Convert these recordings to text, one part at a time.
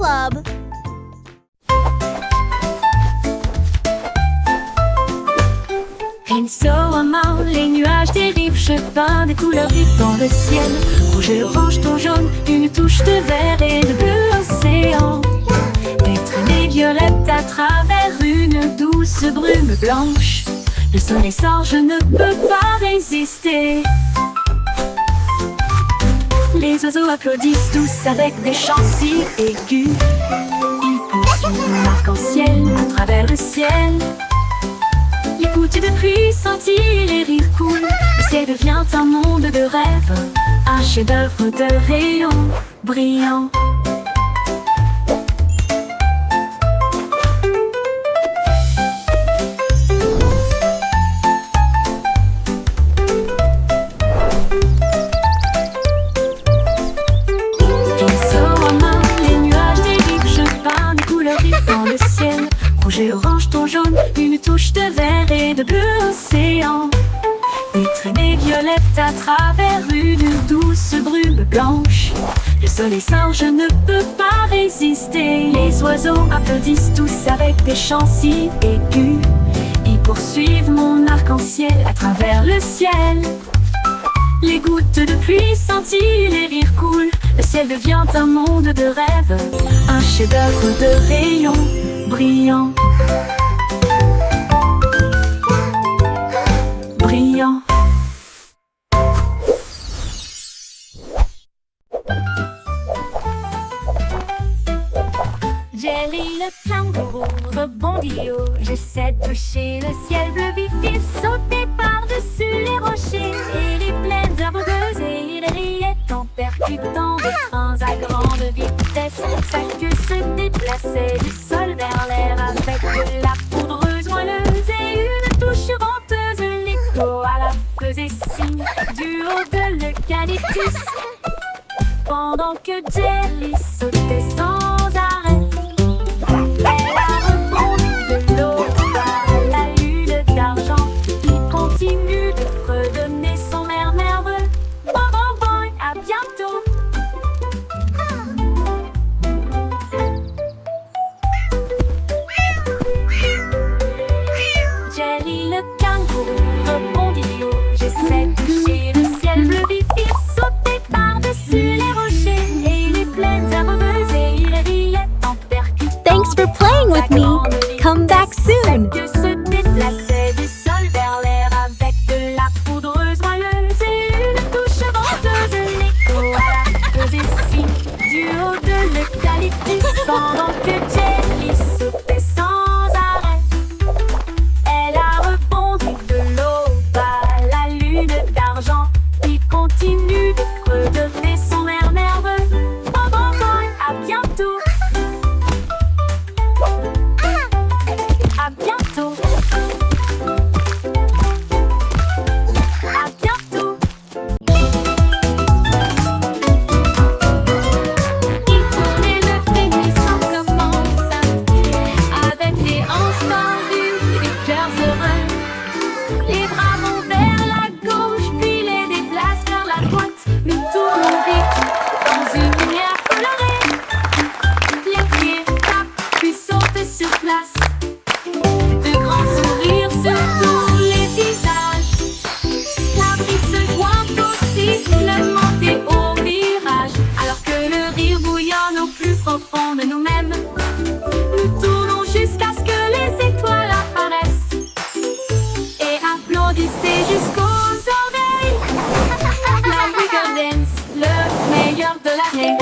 Club. Pinceau les nuages dérivent, je peins des couleurs vives dans le ciel. Rouge, orange, ton jaune, une touche de vert et de bleu océan. Des traînées violettes à travers une douce brume blanche. Le soleil sort, je ne peux pas résister. Les oiseaux applaudissent tous avec des chants si aigus. Ils poursuivent l'arc-en-ciel à travers le ciel. Les gouttes de pluie scintillent, les rires coulent. Le ciel devient un monde de rêve, un chef-d'œuvre de rayons brillants. Pinceau en main, les nuages dérivent, je peins des couleurs vives dans le ciel. Rouge et orange, ton jaune, une touche de vert et de bleu océan. Des traînées violettes à travers une douce brume blanche. Le soleil sort, je ne peux pas résister. Les oiseaux applaudissent tous avec des chants si aigus. Ils poursuivent mon arc-en-ciel à travers le ciel. Les gouttes de pluie scintillent, les rires coulent. Le ciel devient un monde de rêve, un chef-d'œuvre de rayons brillants. Brillant. Jelly le kangourou rebondit haut. J'essaie de toucher le ciel bleu vif. Il sautait par-dessus les rochers et les plaines herbeuses. Et il riait en percutant des trains à grande vitesse. Sa queue se déplaçait du sol vers l'air avec de la poudreuse moelleuse et une touche venteuse. L'écho à la faisait signe du haut de l'eucalyptus. Pendant que Jelly sautait sans arrêt, elle a rebondi de l'eau à la lune d'argent. Il continue de fredonner son air nerveux. Bon, bon, bon, à bientôt. Jelly le kangourou rebondit haut. J'essaie de toucher le ciel bleu vif. Il sautait par-dessus les rochers et les plaines herbeuses et il riait en percutant. Thanks for playing with me. Come back soon. Sa queue se déplaçait du sol vers l'air avec de la poudreuse moelleuse et une touche venteuse. L'écho à la faisait signe du haut de l'eucalyptus. Pendant que Jelly sautait sans arrêt, elle a rebondi de l'aube à la lune d'argent. Il continue de fredonner son air nerveux. Bon, bon, bon, à bientôt. À bientôt. À bientôt. Il tournait le frémissant commence avec les hanches tendues et des cœurs heureux. Les bras vont vers la gauche puis les déplacent vers la droite. Nous tournons vite dans une lumière colorée. Les pieds tapent puis sautent sur place. De grands sourires sur tous les visages. La brise se joint au sifflement et au virage. Alors que le rire bouillonne au plus profond de nous-mêmes, nous tournons jusqu'à ce que les étoiles apparaissent. Et applaudissez jusqu'aux oreilles. La Wiggle Dance, le meilleur de l'année.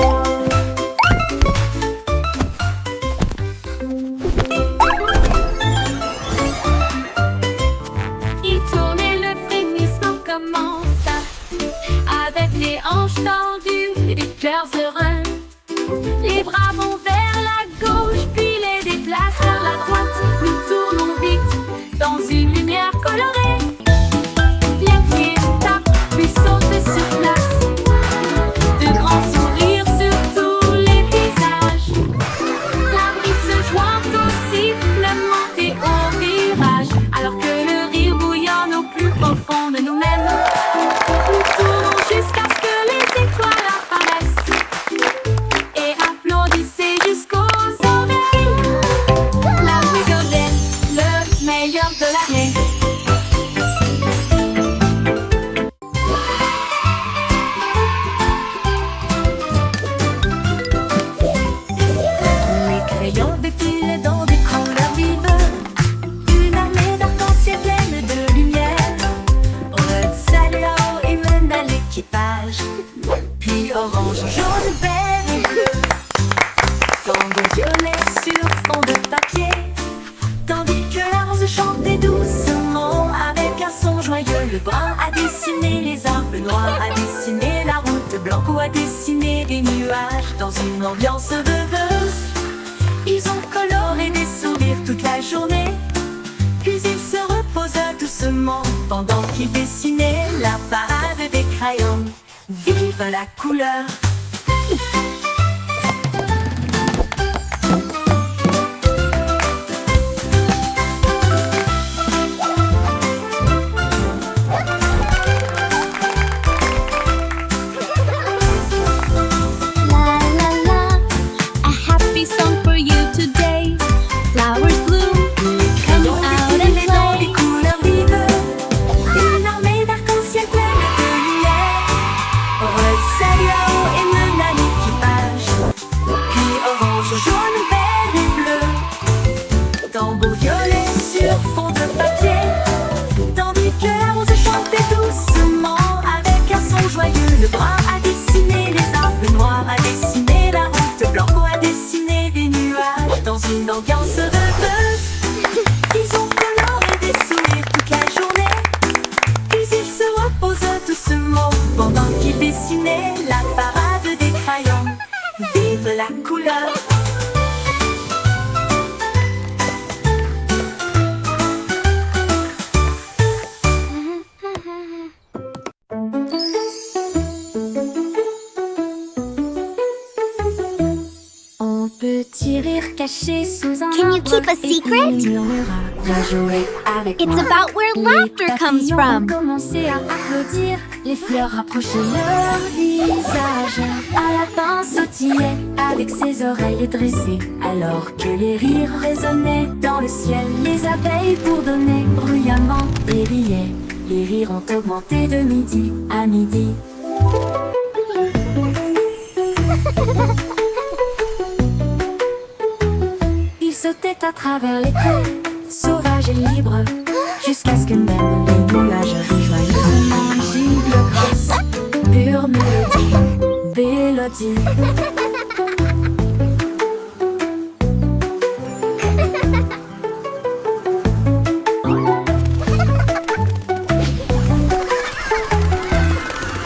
Il tourne et le frémissement commence avec les hanches tendues et des cœurs heureux. Les bras vont vers la gauche puis les déplacent vers la droite. Nous tournons vite dans une lumière colorée. Les pieds tapent puis sautent sur place. De grands sourires sur tous les visages. La brise se joint au sifflement et au virage. Alors que le rire bouillonne au plus profond de nous-mêmes, nous tournons jusqu'à ce que les étoiles apparaissent. Et applaudissez puis orange, jaune, vert et bleu. Tango violet sur fond de papier, tandis que la rose chantait doucement avec un son joyeux. Le brun a dessiné les arbres, le noir a dessiné la route, blanco a dessiné des nuages dans une ambiance rêveuse. Ils ont coloré des sourires toute la journée, puis ils se reposent doucement pendant qu'ils dessinaient la parade des crayons. Vive la couleur! La la la, a happy song for you today. Flowers bloom, come out and Les dans les play. couleurs vives, une armée d'arc-en-ciel pleine de lumière. Rose, là-haut et même à l'équipage, puis orange, jaune, vert et bleu. Tambour violet sur fond de papier, tandis que la rose chantait doucement avec un son joyeux. Le brun a dessiné les arbres, le noir a dessiné la route, blanco a dessiné des nuages dans une ambiance rêveuse. Ils ont coloré des sourires toute la journée, puis ils se reposent doucement pendant qu'ils dessinaient la parade des crayons. Vive la couleur! On peut rire caché sous un Can you arbre keep a et secret? il murmura, viens jouer avec It's moi. about where Les laughter comes papillons from. ont commencé à applaudir, les fleurs rapprochaient leur visage. Un lapin sautillait avec ses oreilles dressées, alors que les rires résonnaient dans le ciel. Les abeilles bourdonnaient bruyamment et riaient. Les rires ont augmenté de midi à midi. Il sautait à travers les prés, sauvage et libre, jusqu'à ce que même les nuages rient joyeusement. Gigle grasse, pure mélodie, mélodie.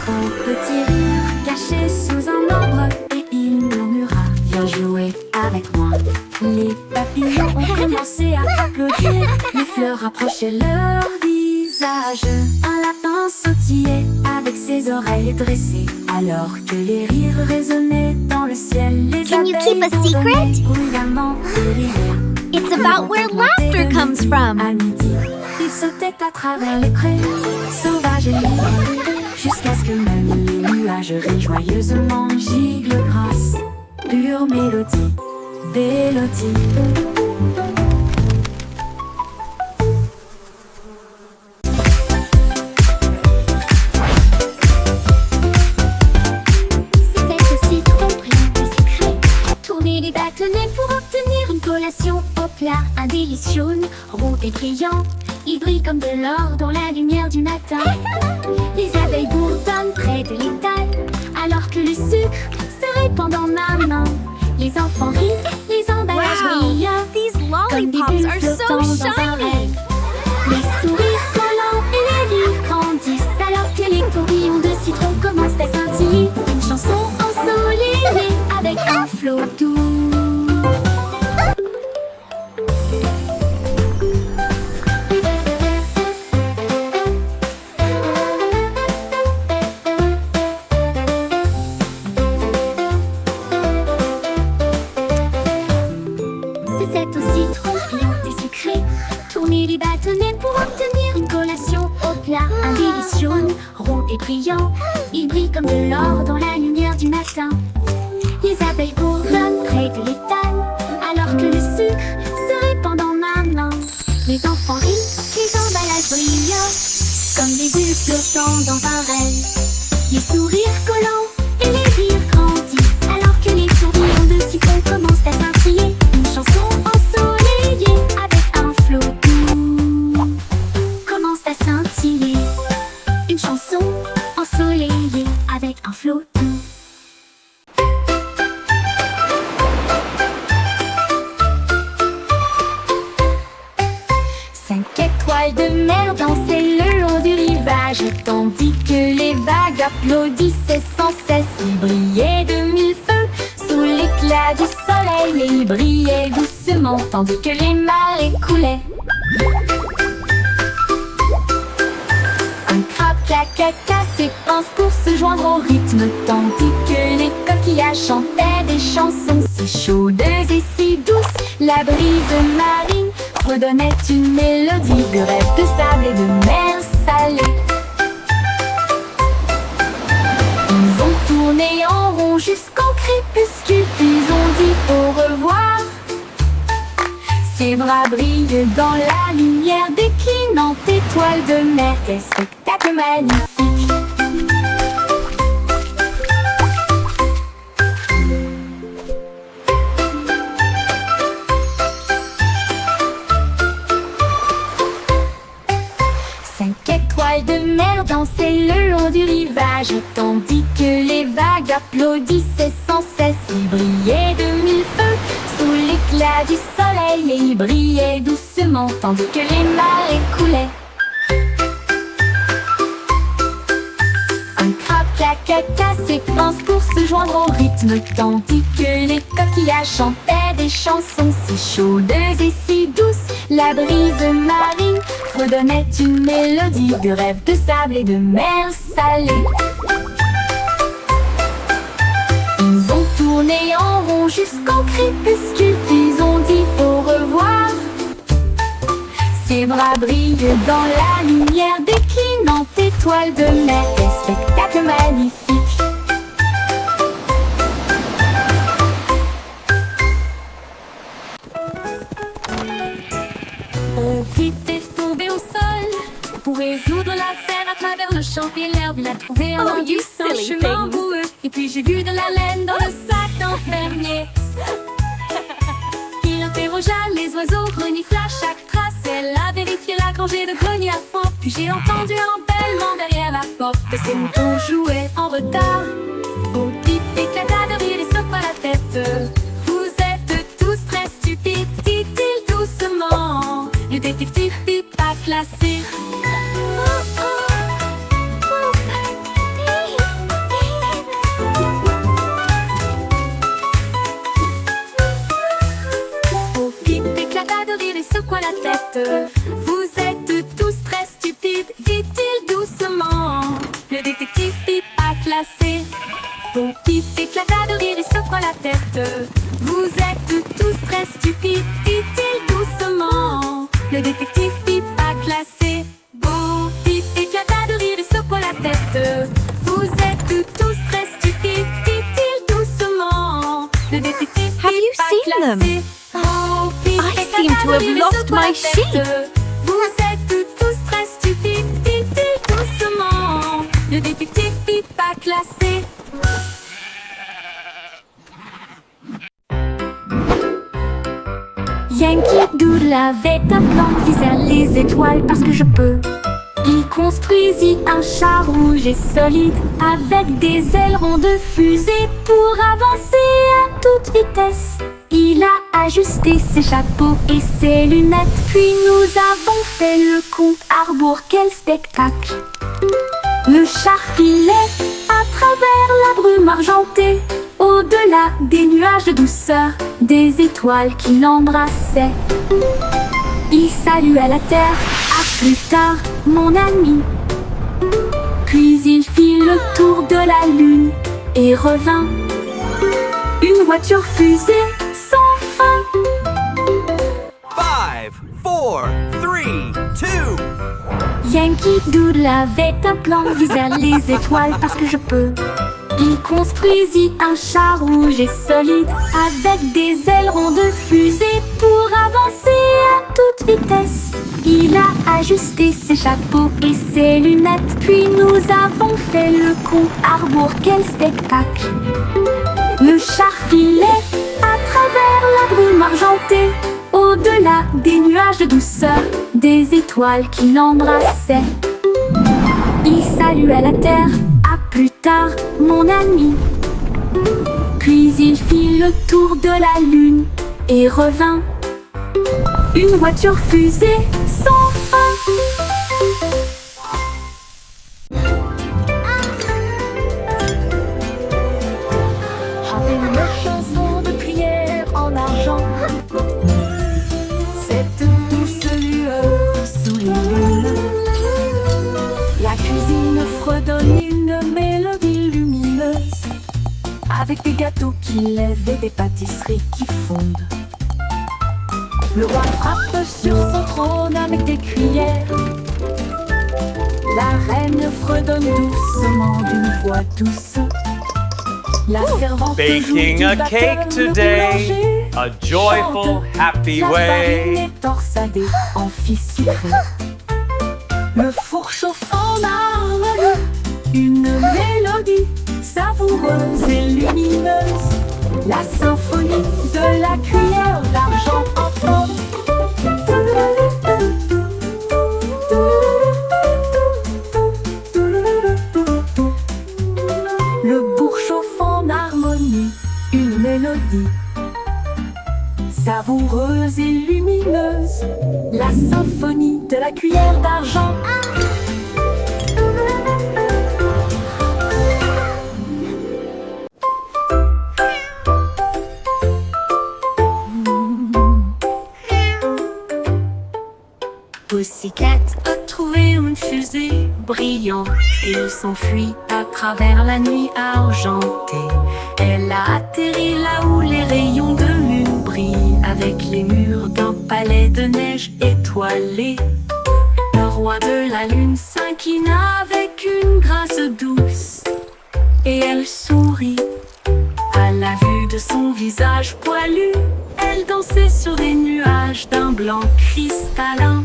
Un petit rire caché sous un arbre et il murmura, viens jouer avec moi. Les papillons ont commencé à applaudir, les fleurs rapprochaient leur visage. Un lapin sautillait avec ses oreilles dressées, alors que les rires résonnaient dans le ciel. Les Can you keep a abeilles secret? bourdonnaient bruyamment et riaient. It's about where laughter comes from. À midi, il sautait à travers les prés, sauvage et libre, jusqu'à ce que même les nuages rient joyeusement. Gigle grasse, pure mélodie, mélodie. C'est aussi trop brillant et sucré. Tourner les bâtonnets pour obtenir une collation au plat. Un délice jaune, rond et brillant. Il brille comme de l'or dans la lumière du matin. Les abeilles bourdonnent près de l'étal, alors que le sucre se répand dans ma main. Les enfants rient, les emballages Wow, brillent, these comme des lollipops bulles are so flottant dans un shiny. rêve. Les sourires collants et les rires grandissent, alors que les tourbillons de citron commencent à scintiller. Une chanson ensoleillée avec un flot doux. C'est aussi trop brillant et sucré. Tourner l'eau. 5 étoiles de mer dansaient le long du rivage, tandis que les vagues applaudissaient sans cesse. Ils brillaient de mille feux sous l'éclat du soleil, et ils brillaient doucement tandis que les marées coulaient. Un crabe caca s'épanse pour se joindre au rythme, tandis que les coquillages chantaient des chansons si chaudes et si douces. La brise marine redonnait une mélodie de rêve de sable et de mer salée. Ils ont tourné en rond jusqu'au crépuscule, puis ont dit au revoir. Ses bras brillent dans la lumière déclinante étoile de mer. Quel spectacle magnifique! De mer dansaient le long du rivage, tandis que les vagues applaudissaient sans cesse. Ils brillaient de mille feux sous l'éclat du soleil, et ils brillaient doucement tandis que les marées coulaient. Un crabe caca s'épanse pour se joindre au rythme, tandis que les coquillages chantaient des chansons si chaudes et si douces. La brise marine redonnait une mélodie de rêve de sable et de mer salée. Ils ont tourné en rond jusqu'au crépuscule, puis ont dit au revoir. Ses bras brillent dans la lumière déclinante étoile de mer. Quel spectacle magnifique! On était tombé au sol pour résoudre l'affaire à travers le champ et l'herbe. Il a trouvé un indice, un chemin boueux. Et puis j'ai vu de la laine dans le sac d'un fermier. Il interrogea les oiseaux, renifla chaque trace. Elle a vérifié la rangée de greniers à fond. Puis j'ai entendu un bêlement derrière la porte. Ces moutons jouaient en retard. Au type éclata de rire et secoua la tête. Vous êtes tous très stupides, dit-il doucement. Le détective fut pas classé. Au type éclata de rire et secoua la tête. Vous êtes tous très stupides, dit-il doucement. Le détective fut pas classé. Au type éclata de rire et secoua la tête. Vous êtes tous très stupides, dit-il doucement. Le détective fut pas classé. Beau type éclata de rire et secoua la tête. Vous êtes tous très stupides, dit-il doucement. Le détective fut Have you pas seen them? classé. Beau type I éclata seem to de have rire et lost secoua la my sheep. tête. Vous êtes tous très stupides, dit-il doucement. Le détective fut pas classé. Yankee Doodle avait un plan qui vers les étoiles parce que je peux. Il construisit un char rouge et solide avec des ailerons de fusée pour avancer à toute vitesse. Il a ajusté ses chapeaux et ses lunettes, puis nous avons fait le compte à rebours. Quel spectacle! Le char filait à travers la brume argentée, au-delà des nuages de douceur, des étoiles qui l'embrassaient. Il salua la terre, à plus tard, mon ami. Puis il fit le tour de la lune et revint. Une voiture fusée sans fin. 5, 4, 3, 2. Yankee Doodle avait un plan visant les étoiles parce que je peux. Il construisit un char rouge et solide avec des ailerons de fusée pour avancer à toute vitesse. Il a ajusté ses chapeaux et ses lunettes, puis nous avons fait le compte à rebours. Quel spectacle! Le char filait à travers la brume argentée, au-delà des nuages de douceur, des étoiles qui l'embrassaient. Il salua la terre, à plus tard, mon ami. Puis il fit le tour de la lune et revint. Une voiture fusée sans fin. Avec le chanson de prière en argent, cette douce lueur sous les lunes, la cuisine fredonne une mélodie lumineuse, avec des gâteaux qui lèvent et des pâtisseries qui fondent. Le roi frappe sur son trône avec des cuillères. La reine fredonne doucement d'une voix douce. La servante Baking joue a du batteur, cake le today, boulanger a joyful, chante. happy La farine way. est torsadée en fils sucré. Le four chauffe en harmonie, une mélodie savoureuse et lumineuse. La symphonie de la cuillère d'argent entend. Le bourg chauffe en harmonie, une mélodie savoureuse et lumineuse. La symphonie de la cuillère d'argent. Pussycat a trouvé une fusée brillante et il s'enfuit à travers la nuit argentée. Elle a atterri là où les rayons de lune brillent avec les murs d'un palais de neige étoilé. Le roi de la lune s'inclina avec une grâce douce et elle sourit à la vue de son visage poilu. Elle dansait sur des nuages d'un blanc cristallin.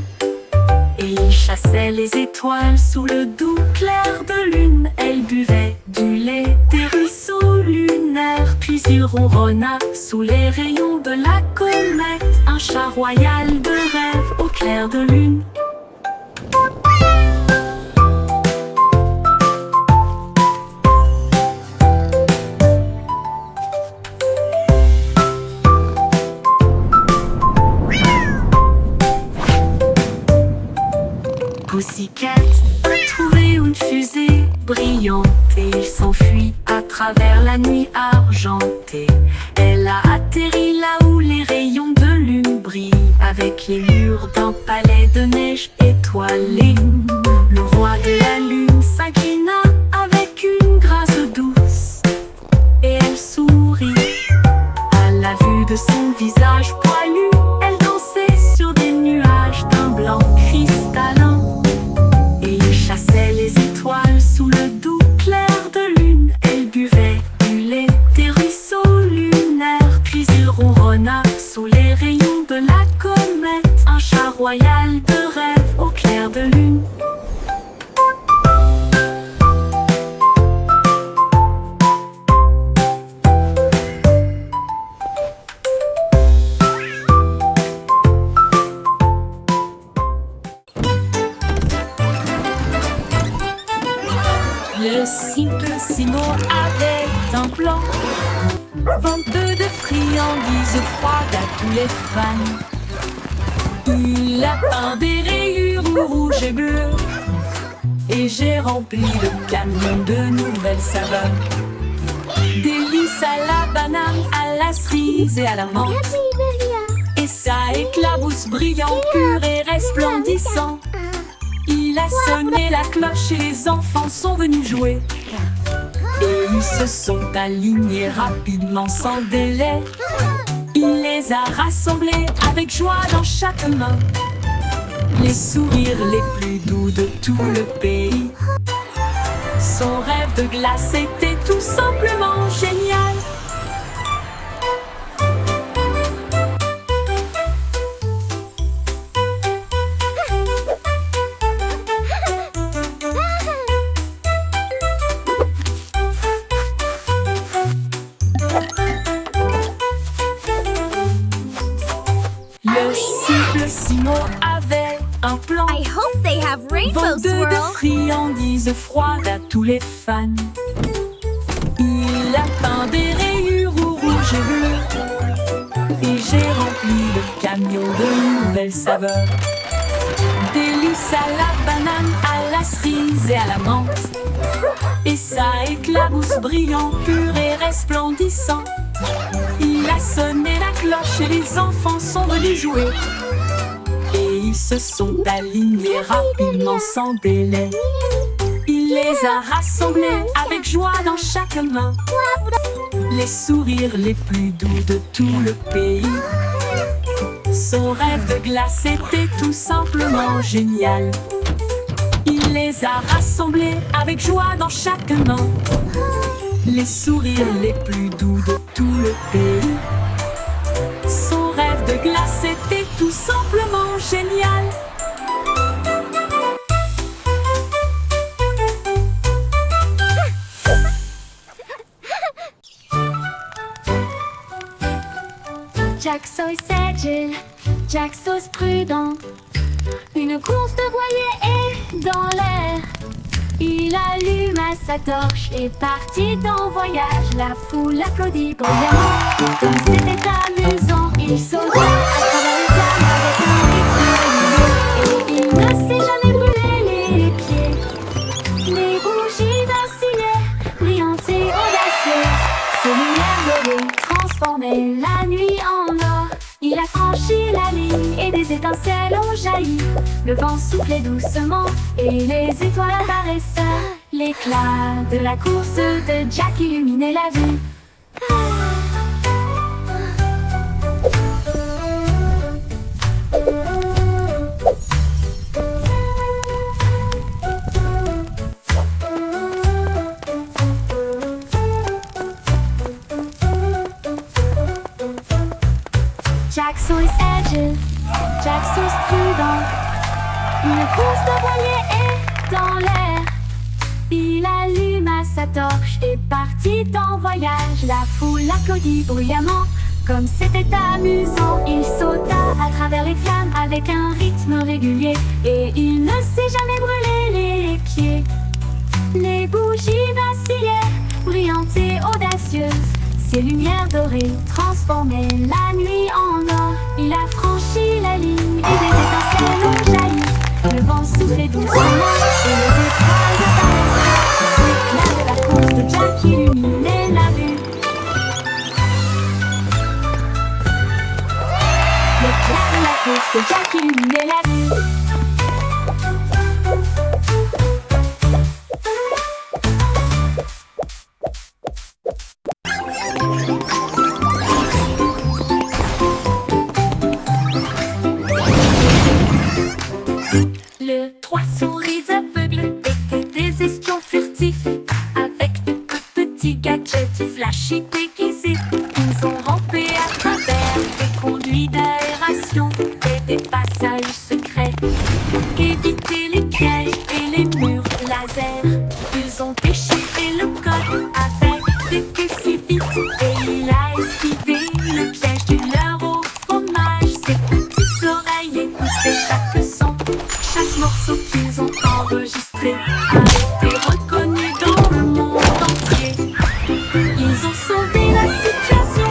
Et il chassait les étoiles sous le doux clair de lune. Elle buvait du lait des ruisseaux lunaires. Puis il ronronna sous les rayons de la comète. Un chat royal de rêve au clair de lune. Pussycat a trouvé une fusée brillante et il s'enfuit à travers la nuit argentée. Elle a atterri là où les rayons de lune brillent avec les murs d'un palais de neige étoilé. Le roi de la lune s'inclina avec une grâce douce et elle sourit à la vue de son visage poilu. Elle dansait sur des nuages d'un blanc cristallin. Chassait les étoiles sous le doux clair de lune. Elle buvait du lait des ruisseaux lunaires. Puis il ronronna sous les rayons de la comète. Un chat royal de rêve au clair de lune. Le cycle Simon avait un plan. Vente de friandises froides à tous les fans. Il a peint des rayures rouges et bleues. Et j'ai rempli le camion de nouvelles saveurs. Délices à la banane, à la cerise et à la menthe. Et ça éclabousse brillant, pur et resplendissant. Il a sonné la cloche et les enfants sont venus jouer. Et ils se sont alignés rapidement sans délai. Il les a rassemblés avec joie dans chaque main. Les sourires les plus doux de tout le pays. Son rêve de glace était tout simplement génial. Le cycle Simon avait un plan. I hope they have rainbow Vente de swirl. friandises froides à tous les fans. belle saveur. Délice à la banane, à la cerise et à la menthe. Et ça éclabousse brillant, pur et resplendissant. Il a sonné la cloche et les enfants sont venus jouer. Et ils se sont alignés rapidement sans délai. Il les a rassemblés avec joie dans chaque main. Les sourires les plus doux de tout le pays. Son rêve de glace était tout simplement génial. Il les a rassemblés avec joie dans chaque main. Les sourires les plus doux de tout le pays. Son rêve de glace était tout simplement génial. Jack Sauce agile, Jack Sauce prudent. Une course de voilier est dans l'air. Il alluma sa torche et partit en voyage. La foule applaudit bruyamment. Comme c'était amusant, il sauta à travers les flammes avec un rythme régulier. Et il ne s'est jamais brûlé les pieds. Les bougies vacillaient, brillantes et audacieuses. Ses lumières dorées transformaient la nuit en or. Il a franchi la ligne et des étincelles ont jailli. Le vent soufflait doucement et les étoiles apparaissaient. L'éclat de la course de Jack illuminait la vue. Jack Sauce agile, Jack Sauce prudent. Une course de voilier est dans l'air. Il alluma sa torche et partit en voyage. La foule applaudit bruyamment. Comme c'était amusant, il sauta à travers les flammes avec un rythme régulier. Et il ne s'est jamais brûlé les pieds. Les bougies vacillaient, brillantes et audacieuses. Ses lumières dorées transformaient la nuit en or. Il a franchi la ligne et des étincelles ont jailli. Le vent soufflait doucement et les étoiles apparaissaient. L'éclat de la course de Jack illuminait la vue. L'éclat de la course de Jack illuminait la vue. Trois souris aveugles étaient des espions furtifs. Avec de petits gadgets flashy déguisés, ils ont rampé à travers des conduits d'aération et des passages secrets. Éviter les pièges et les murs laser. Ils ont déchiré le code avec des queues si vite. Et il a esquivé le piège du leurre au fromage. Ses petites oreilles écoutaient chaque son. Chaque morceau qu'ils ont enregistré a été reconnu dans le monde entier. Ils ont sauvé la situation,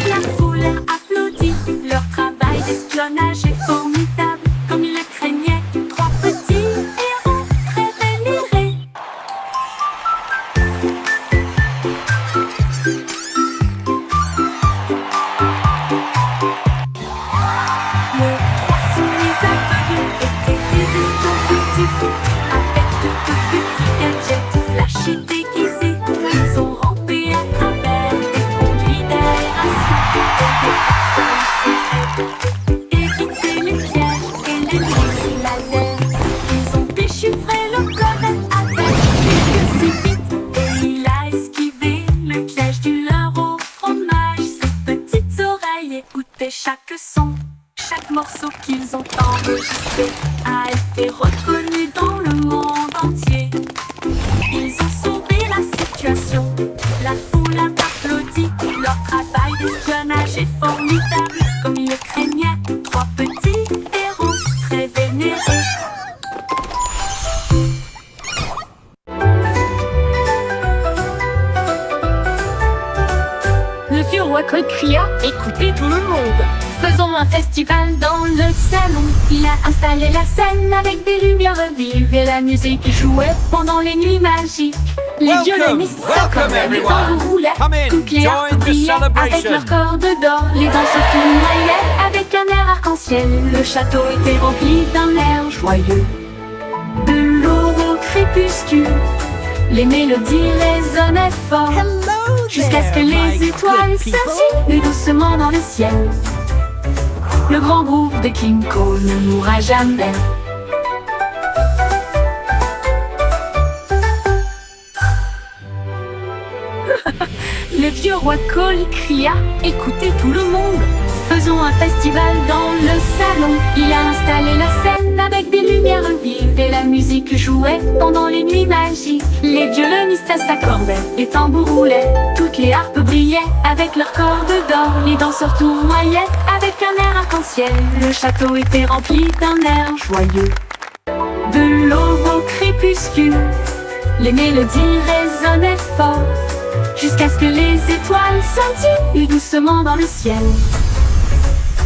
la foule a applaudi. Leur travail d'espionnage est formidable, comme ils le craignaient. Trois petits héros très vénérés. Les trois souris aveugles étaient des espions furtifs. Avec de petits gadgets flashy déguisés, ils ont rampé à travers des conduits d'aération et des passages secrets. Éviter les pièges et les murs laser. Ils ont déchiffré le code avec des queues si vite. Et il a esquivé le piège du leurre au fromage. Ses petites oreilles écoutaient chaque son. Chaque morceau qu'ils ont enregistré a été reconnu dans le monde entier. Ils ont sauvé la situation, la foule a applaudi. Leur travail d'espionnage est formidable, comme ils le craignaient. Trois petits héros très vénérés. Le vieux roi Code cria: écoutez tout le monde! Faisons un festival dans le salon. Il a installé la scène avec des lumières vives et la musique qui jouait pendant les nuits magiques. Les Welcome, violonistes welcome s'accordaient, les everyone. tambours roulaient, Come in, toutes les harpes join the brillaient avec celebration. leurs cordes d'or. Les danseurs tournoyaient avec un air arc-en-ciel. Le château était rempli d'un air joyeux. De l'aube au crépuscule, les mélodies résonnaient fort, jusqu'à ce que les étoiles scintillent doucement dans le ciel. Le grand groupe de King Cole ne mourra jamais. Le vieux roi Cole cria: écoutez tout le monde, faisons un festival dans le salon. Il a installé la scène avec des lumières vives et la musique jouait pendant les nuits magiques. Les violonistes s'accordaient, les tambours roulaient, toutes les harpes brillaient avec leurs cordes d'or. Les danseurs tournoyaient avec un air arc-en-ciel. Le château était rempli d'un air joyeux. De l'aube au crépuscule, les mélodies résonnaient fort, jusqu'à ce que les étoiles scintillent doucement dans le ciel.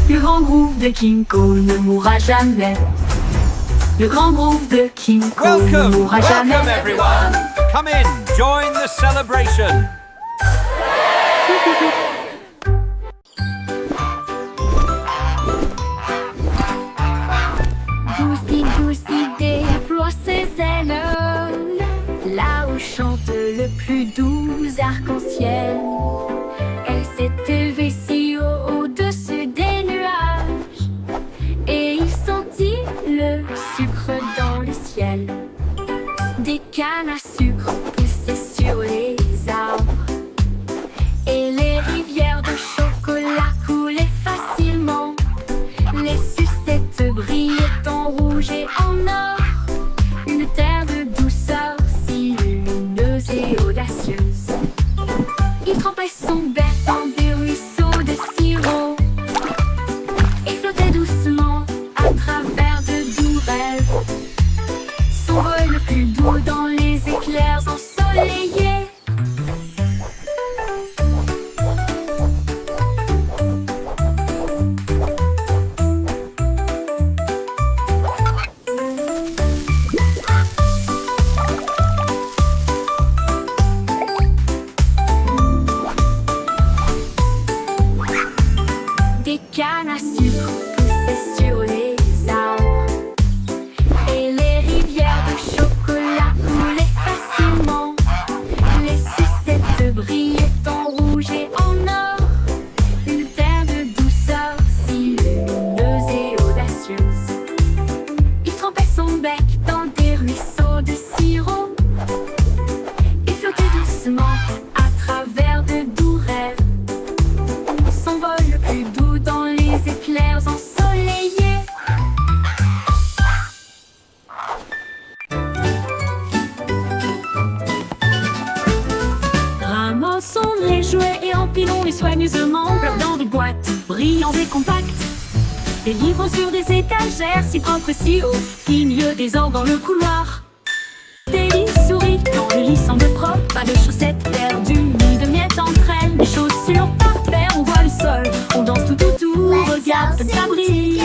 Le grand groupe de King Cole ne mourra jamais. Le grand groupe de King Cole ne Welcome, mourra jamais. welcome everyone. Come in, join the celebration. Goosey déploie ses ailes, là où chante le plus doux arc-en-ciel. Elle s'est élevée si haut au-dessus des nuages, et il sentit le sucre dans le ciel. Des cannes à sucre poussaient sur les arbres, et les rivières de chocolat coulaient facilement. Les sucettes brillaient en rouge et en or, une terre de douceur si lumineuse et audacieuse. Il trempait son bec dans des ruisseaux de sirop et flottait doucement à travers de doux rêves. Son vol le plus doux dans les éclairs ensoleillés. Des cannes à sucre poussaient sur les arbres, et les rivières de chocolat coulaient facilement. Les sucettes brillaient en rouge et en or, une terre de douceur si lumineuse et audacieuse. Il trempait son bec dans des ruisseaux de sirop et flottait doucement à travers de doux rêves. Son vol le plus doux dans les éclairs ensoleillés. Ramassons les jouets et empilons-les soigneusement dans des boîtes brillantes et compactes. Des livres sur des étagères si propres et si hauts, il y a des ordres dans le couloir. Des lits souris dans le lit semble propre, pas de chaussettes perdues ni de miettes entre elles. Des chaussures par paire, on voit le sol, on danse tout autour, regarde comme ça brille.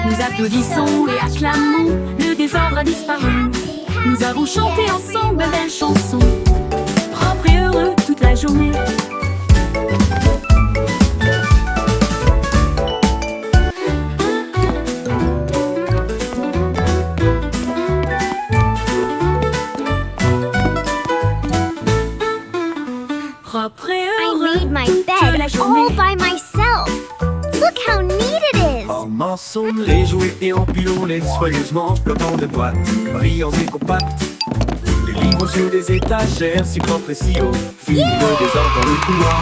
Nous applaudissons et acclamons, le désordre a disparu. Nous avons chanté ensemble de belles chansons, propres et heureux toute la journée. Propre et I heureux made my toute bed la all journée. by myself. Look how neat it is. Ramassons les jouets et empilons-les soigneusement, flottant de boîtes, brillants et compacts. Les livres sur des étagères, si propres et si hauts, finit le désordre dans le couloir.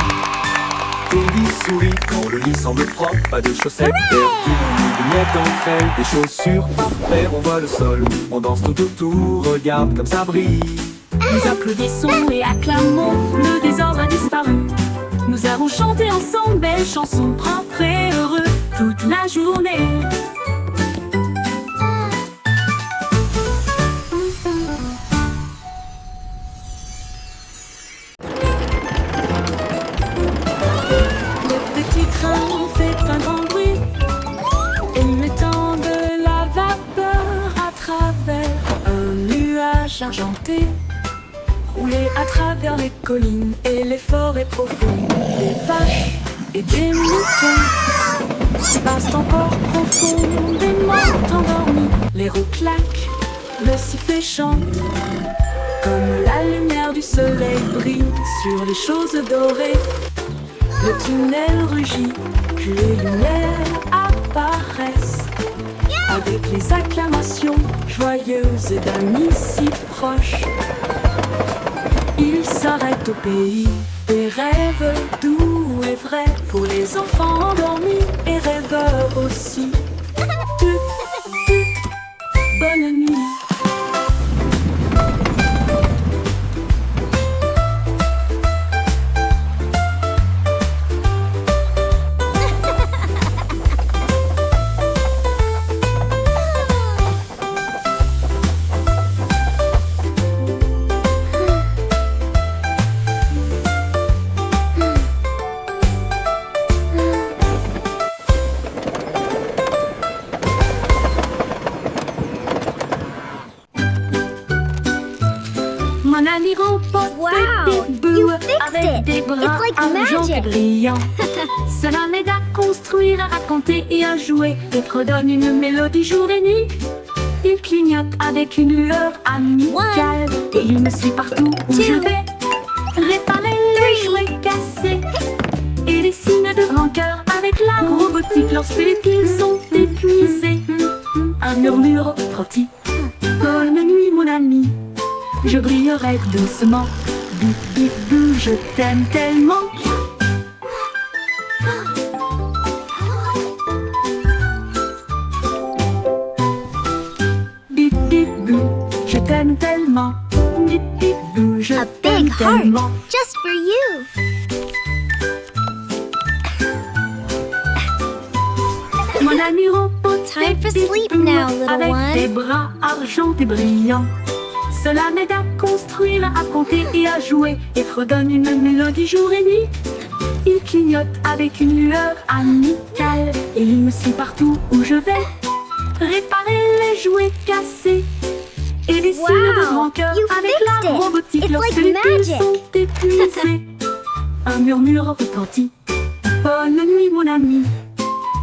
Des lits souris quand le lit semble propre, pas de chaussettes perdues, ni de miettes entre elles. Des chaussures par paire, on voit le sol, on danse tout autour, regarde comme ça brille. Nous applaudissons et acclamons, le désordre a disparu. Nous avons chanté ensemble belles chansons, propres et heureux toute la journée. Le petit train fait un grand bruit, vaches argentées roulaient à travers les collines et les forêts profondes. Des vaches et des moutons passent encore profondément endormis. Les roues claquent, le sifflet chante, comme la lumière du soleil brille sur les choses dorées. Le tunnel rugit, puis les lumières apparaissent, avec les acclamations joyeuses d'amis si proches. Ils s'arrêtent au pays des rêves doux et vrais, pour les enfants endormis et rêveurs aussi. Bonne nuit. Mon ami remporte Wow, des bouts you fixed avec it. des bras It's like argentés magic. brillants. Cela m'aide à construire, à raconter et à jouer, et redonne une mélodie jour et nuit. Il clignote avec une lueur amicale, et il me suit partout où je vais. Réparer les jouets cassés et les signes de rancœur avec la robotique lorsque les piles sont épuisés. Un murmure retentit. Bonne nuit mon ami, je brillerai doucement. Bip bip bou, je t'aime tellement. Bip bip bou, je t'aime tellement. Bip bip bou, je A t'aime big heart, tellement. just for you. Mon ami repose Time for sleep now, little avec one. des bras argentés brillants. Cela m'aide à construire, à compter et à jouer, et redonne une mélodie jour et nuit. Il clignote avec une lueur amicale, et il me suit partout où je vais. Réparer les jouets cassés et les signes de Wow, rancœur you avec fixed la it. robotique It's lorsque like les piles magic. sont épuisées. Un murmure retentit. Bonne nuit mon ami,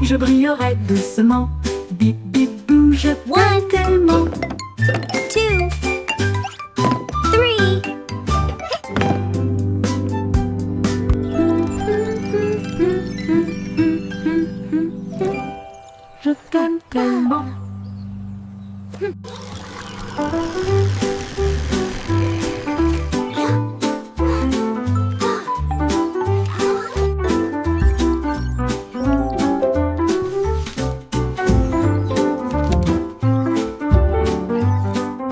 je brillerai doucement. Bip bip bou, je t'aime One. tellement. 2, 3. Je t'aime tellement.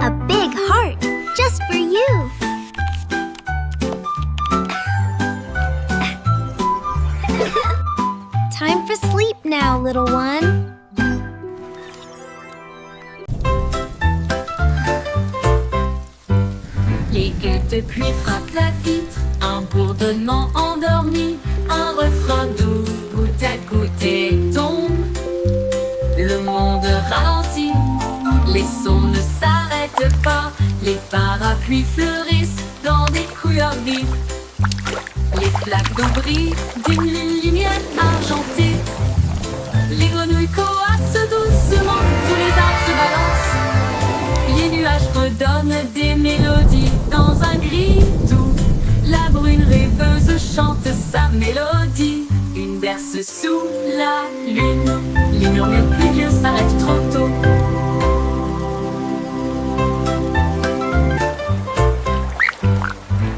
A big heart, just for you. Time for sleep now, little one. Les gueules de pluie frappent la vitre, un bourdonnement endormi, un refrain doux, goutte à goutte et tombe. Le monde ralentit, les sons ne s'arrêtent pas, les parapluies fleurissent dans des couleurs vives. Les flaques d'eau brillent d'une lumière argentée. Les grenouilles coassent doucement, tous les arbres se balancent. Les nuages redonnent des mélodies dans un gris doux. La brune rêveuse chante sa mélodie. Une berce sous la lune. Les murmures pluvieux s'arrêtent trop tôt.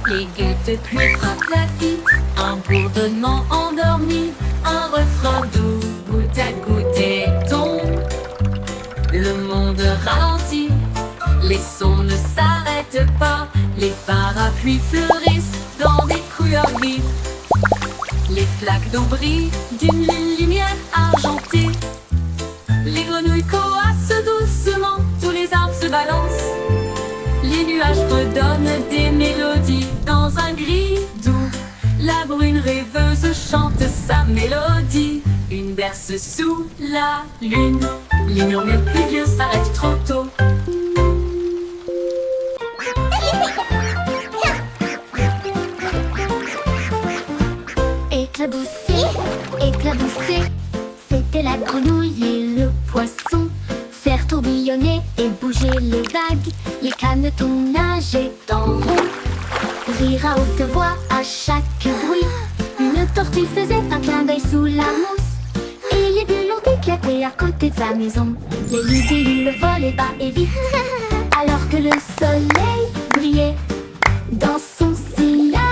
Les gueules de pluie frappent la vitre, un bourdonnement endormi, un refrain doux, goutte à goutte et tombe. Le monde ralentit, les sons ne s'arrêtent pas, les parapluies fleurissent dans des couleurs vives. Les flaques d'eau brillent d'une lumière argentée. Les grenouilles coassent doucement, tous les arbres se balancent. Les nuages redonnent des mélodies dans un gris doux. La brune rêveuse chante sa mélodie. Une berce sous la lune. Les murmures pluvieux s'arrêtent trop tôt. Éclabousser, éclabousser, c'était la grenouille et le poisson. Faire tourbillonner et bouger les vagues, les canetons nageaient en rond. Rire à haute voix à chaque bruit. Une tortue faisait un clin d'œil sous la mousse. Et les bulles ont éclaté à côté de sa maison. Les libellules volaient bas et vite, alors que le soleil brillait dans son sillage.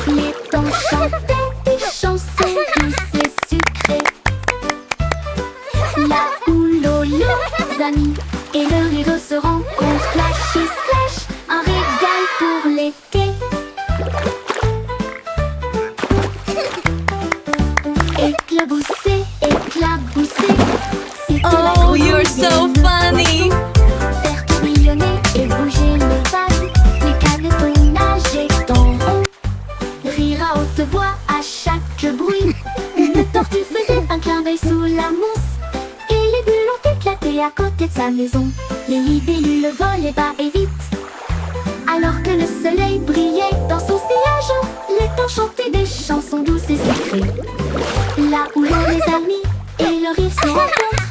Les temps chantaient des chansons douces et sucrées. Là où l'eau, les amis et le rideau se rencontrent, splash et splash, un régal pour l'été. Éclabousser, éclabousser, c'était la Oh, grenouille you're et so le funny. poisson. Faire tourbillonner et bouger les vagues, les canetons nageaient en rond. Rire à haute voix à chaque bruit. Une tortue faisait un clin d'œil sous la mousse. Et les bulles ont éclaté à côté de sa maison. Les libellules volaient bas et vite, alors que le soleil brillait dans son sillage. Les temps chantaient des chansons douces et sucrées. Là où l'on les amis et le rire se rencontrent,